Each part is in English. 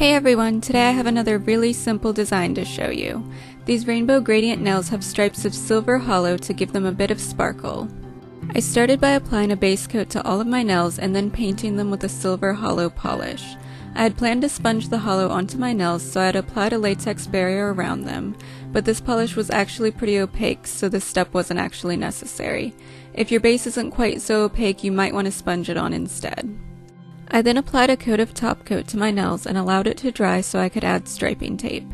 Hey everyone, today I have another really simple design to show you. These rainbow gradient nails have stripes of silver holo to give them a bit of sparkle. I started by applying a base coat to all of my nails and then painting them with a silver holo polish. I had planned to sponge the holo onto my nails, so I had applied a latex barrier around them, but this polish was actually pretty opaque, so this step wasn't actually necessary. If your base isn't quite so opaque, you might want to sponge it on instead. I then applied a coat of Tocpoat to my nails and allowed it to dry so I could add striping tape.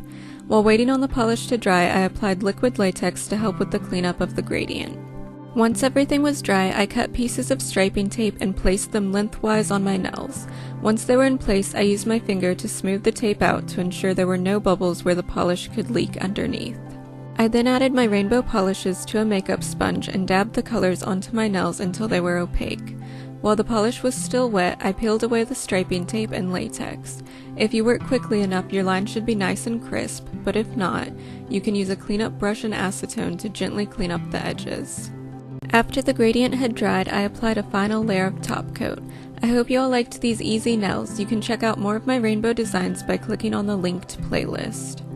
While waiting on the polish to dry, I applied liquid latex to help with the cleanup of the gradient. Once everything was dry, I cut pieces of striping tape and placed them lengthwise on my nails. Once they were in place, I used my finger to smooth the tape out to ensure there were no bubbles where the polish could leak underneath. I then added my rainbow polishes to a makeup sponge and dabbed the colors onto my nails until they were opaque. While the polish was still wet, I peeled away the striping tape and latex. If you work quickly enough, your line should be nice and crisp, but if not, you can use a cleanup brush and acetone to gently clean up the edges. After the gradient had dried, I applied a final layer of Tocpoat. I hope you all liked these easy nails. You can check out more of my rainbow designs by clicking on the linked playlist.